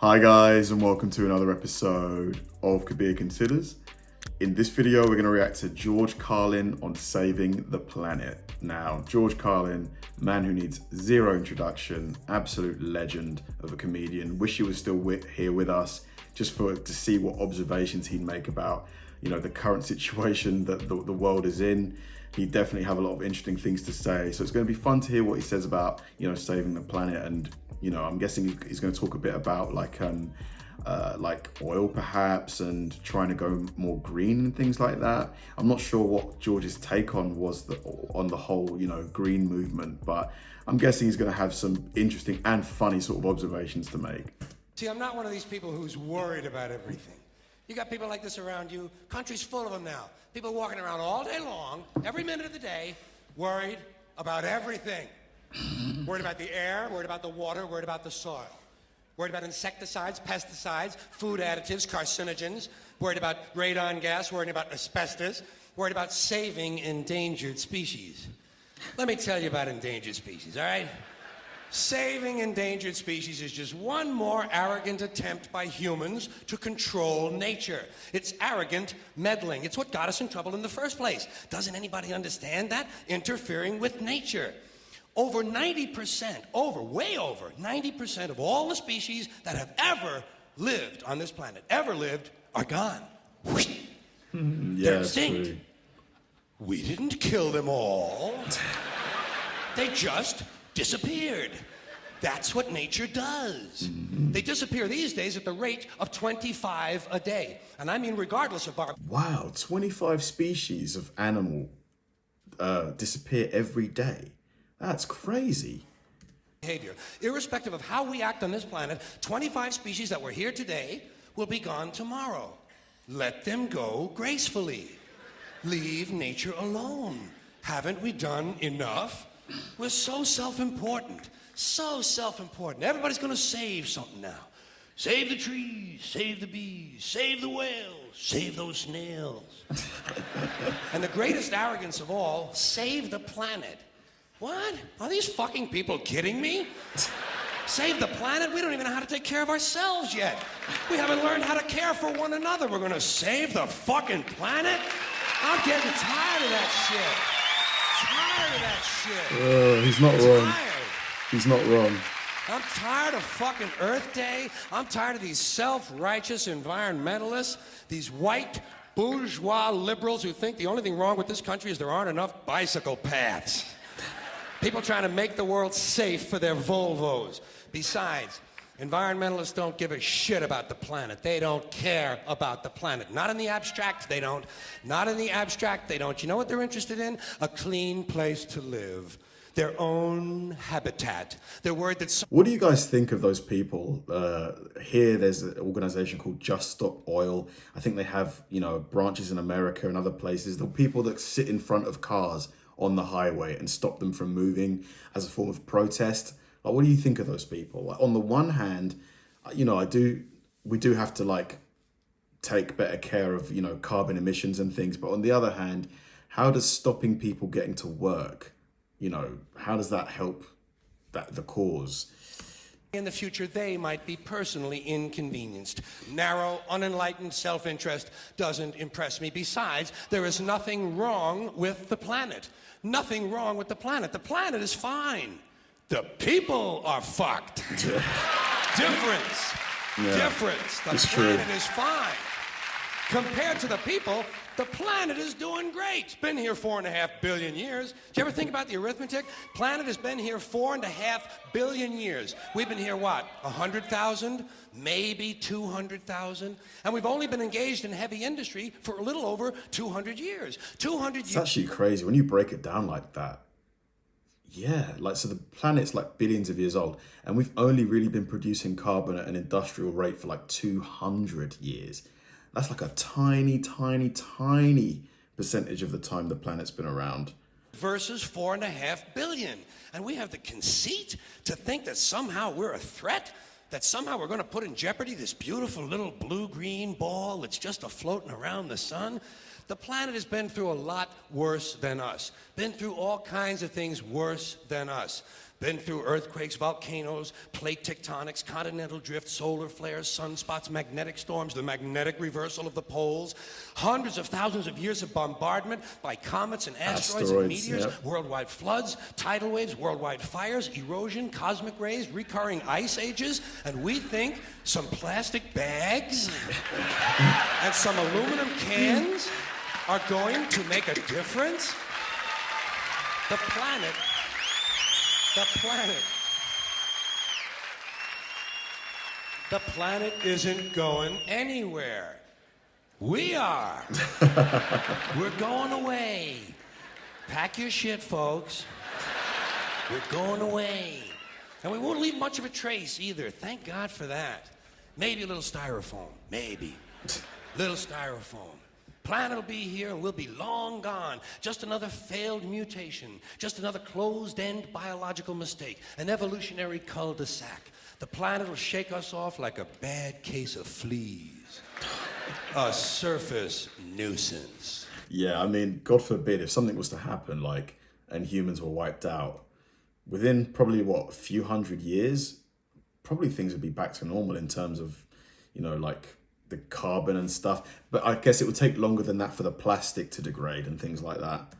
Hi guys, and welcome to another episode of Kabir Considers. In this video, we're going to react to George Carlin on saving the planet. Now, George Carlin, man who needs zero introduction, absolute legend of a comedian. Wish he was still here with us just to see what observations he'd make about, the current situation that the world is in. He'd definitely have a lot of interesting things to say. So it's going to be fun to hear what he says about, saving the planet. And, I'm guessing he's going to talk a bit about like oil perhaps, and trying to go more green and things like that. I'm not sure what George's take on the whole, green movement, but I'm guessing he's going to have some interesting and funny sort of observations to make. See, I'm not one of these people who's worried about everything. You got people like this around you. Country's full of them now. People walking around all day long, every minute of the day, worried about everything. Worried about the air, worried about the water, worried about the soil. Worried about insecticides, pesticides, food additives, carcinogens. Worried about radon gas, worried about asbestos. Worried about saving endangered species. Let me tell you about endangered species, all right? Saving endangered species is just one more arrogant attempt by humans to control nature. It's arrogant meddling. It's what got us in trouble in the first place. Doesn't anybody understand that? Interfering with nature. Over 90%, way over 90% of all the species that have ever lived on this planet, are gone. They're extinct. We didn't kill them all. They just disappeared. That's what nature does. They disappear these days at the rate of 25 a day. And I mean regardless of our... Wow, 25 species of animal disappear every day. That's crazy. Behavior. Irrespective of how we act on this planet, 25 species that were here today will be gone tomorrow. Let them go gracefully. Leave nature alone. Haven't we done enough? We're so self-important. So self-important. Everybody's gonna save something now. Save the trees, save the bees, save the whales, save those snails. And the greatest arrogance of all, save the planet. What? Are these fucking people kidding me? Save the planet? We don't even know how to take care of ourselves yet. We haven't learned how to care for one another. We're gonna save the fucking planet? I'm getting tired of that shit. He's not wrong. He's not wrong. I'm tired of fucking Earth Day. I'm tired of these self-righteous environmentalists, these white bourgeois liberals who think the only thing wrong with this country is there aren't enough bicycle paths. People trying to make the world safe for their Volvos. Besides, environmentalists don't give a shit about the planet. They don't care about the planet. Not in the abstract, they don't. Not in the abstract, they don't. You know what they're interested in? A clean place to live. Their own habitat. They're worried that... What do you guys think of those people? Here, there's an organization called Just Stop Oil. I think they have, branches in America and other places. The people that sit in front of cars on the highway and stop them from moving as a form of protest. Like, what do you think of those people? Like, on the one hand, we do have to take better care of, carbon emissions and things. But on the other hand, how does stopping people getting to work, how does that help the cause? In the future, they might be personally inconvenienced. Narrow, unenlightened self-interest doesn't impress me. Besides, there is nothing wrong with the planet. Nothing wrong with the planet. The planet is fine. The people are fucked. Difference. Yeah, Difference. The planet is fine. Compared to the people, the planet is doing great. It's been here 4.5 billion years. Did you ever think about the arithmetic? Planet has been here 4.5 billion years. We've been here, what, 100,000? Maybe 200,000? And we've only been engaged in heavy industry for a little over 200 years. 200 years. It's actually crazy when you break it down like that. Yeah, so the planet's billions of years old, and we've only really been producing carbon at an industrial rate for 200 years. That's a tiny, tiny, tiny percentage of the time the planet's been around. Versus 4.5 billion. And we have the conceit to think that somehow we're a threat, that somehow we're going to put in jeopardy this beautiful little blue-green ball that's just a-floating around the sun. The planet has been through a lot worse than us. Been through all kinds of things worse than us. Been through earthquakes, volcanoes, plate tectonics, continental drift, solar flares, sunspots, magnetic storms, the magnetic reversal of the poles, hundreds of thousands of years of bombardment by comets and asteroids and meteors, yep. worldwide floods, tidal waves, worldwide fires, erosion, cosmic rays, recurring ice ages, and we think some plastic bags and some aluminum cans are going to make a difference? The planet isn't going anywhere. We are. We're going away. Pack your shit, folks. We're going away. And we won't leave much of a trace either. Thank God for that. Maybe a little styrofoam. Maybe. Little styrofoam. Planet will be here and we'll be long gone. Just another failed mutation. Just another closed-end biological mistake. An evolutionary cul-de-sac. The planet will shake us off like a bad case of fleas. A surface nuisance. Yeah, I mean, God forbid if something was to happen, like, and humans were wiped out, within probably, a few hundred years, probably things would be back to normal in terms of, like, the carbon and stuff. But I guess it would take longer than that for the plastic to degrade and things like that.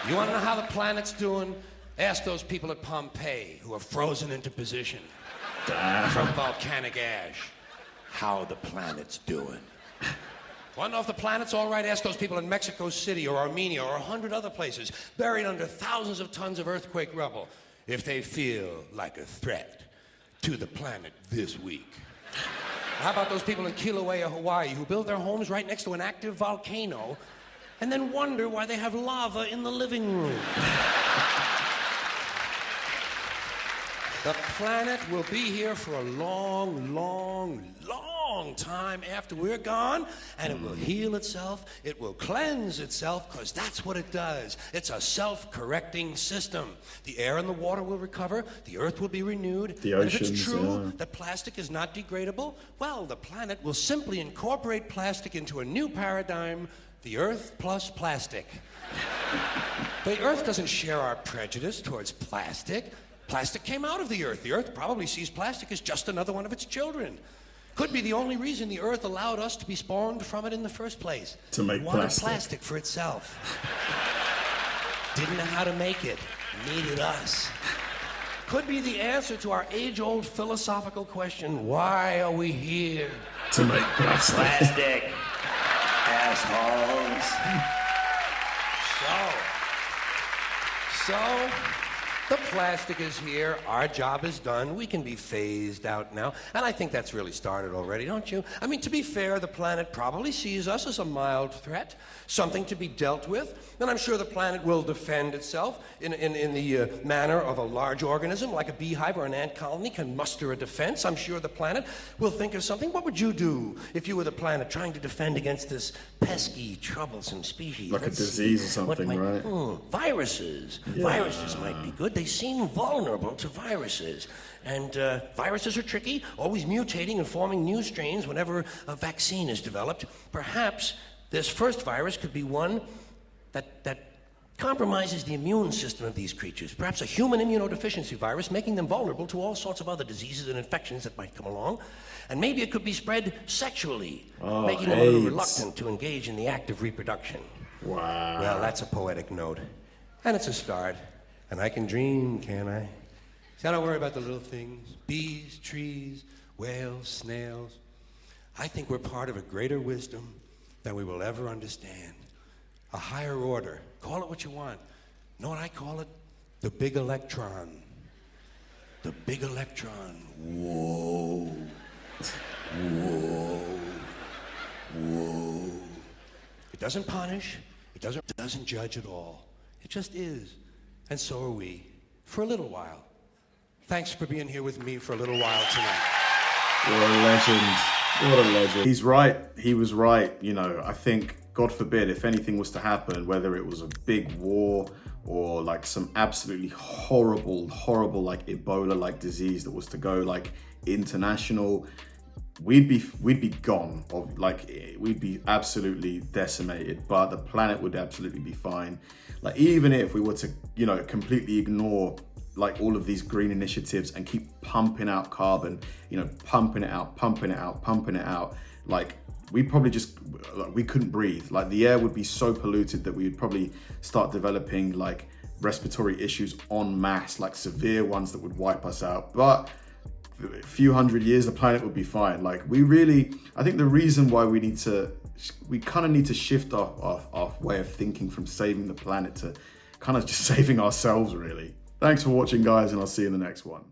You want to know how the planet's doing? Ask those people at Pompeii who are frozen into position from volcanic ash how the planet's doing. Want to know if the planet's all right? Ask those people in Mexico City or Armenia or 100 other places buried under thousands of tons of earthquake rubble if they feel like a threat to the planet this week. How about those people in Kilauea, Hawaii, who build their homes right next to an active volcano and then wonder why they have lava in the living room? The planet will be here for a long, long, long time after we're gone, and it will heal itself, it will cleanse itself, because that's what it does. It's a self-correcting system. The air and the water will recover, the earth will be renewed, the and oceans, if it's true that plastic is not degradable, well, the planet will simply incorporate plastic into a new paradigm, the earth plus plastic. The earth doesn't share our prejudice towards plastic. Plastic came out of the earth. The earth probably sees plastic as just another one of its children. Could be the only reason the earth allowed us to be spawned from it in the first place. To make wanted plastic. Plastic for itself. Didn't know how to make it. Needed us. Could be the answer to our age-old philosophical question, why are we here? To make plastic. Plastic. Assholes. So, the plastic is here, our job is done, we can be phased out now, and I think that's really started already, don't you? I mean, to be fair, the planet probably sees us as a mild threat, something to be dealt with, and I'm sure the planet will defend itself in the manner of a large organism, like a beehive or an ant colony can muster a defense. I'm sure the planet will think of something. What would you do if you were the planet trying to defend against this pesky, troublesome species? Like a disease or something, right? Viruses. Yeah. Viruses might be good. They seem vulnerable to viruses. And viruses are tricky, always mutating and forming new strains whenever a vaccine is developed. Perhaps this first virus could be one that compromises the immune system of these creatures. Perhaps a human immunodeficiency virus, making them vulnerable to all sorts of other diseases and infections that might come along. And maybe it could be spread sexually, making them a little reluctant to engage in the act of reproduction. Wow. Well, that's a poetic note. And it's a start. And I can dream, can't I? See, I don't worry about the little things. Bees, trees, whales, snails. I think we're part of a greater wisdom than we will ever understand. A higher order. Call it what you want. Know what I call it? The big electron. The big electron. Whoa. Whoa. Whoa. It doesn't punish. It doesn't judge at all. It just is. And so are we. For a little while. Thanks for being here with me for a little while tonight. What a legend. What a legend. He's right. He was right. You know, I think, God forbid, if anything was to happen, whether it was a big war or like some absolutely horrible like Ebola-like disease that was to go like international, we'd be gone, we'd be absolutely decimated, but the planet would absolutely be fine. Like, even if we were to, you know, completely ignore like all of these green initiatives and keep pumping out carbon, you know, pumping it out, like we probably just, we couldn't breathe. Like, the air would be so polluted that we would probably start developing like respiratory issues en masse, like severe ones that would wipe us out. But a few hundred years, the planet would be fine. Like, I think the reason why we kind of need to shift our way of thinking from saving the planet to kind of just saving ourselves, really. Thanks for watching, guys, and I'll see you in the next one.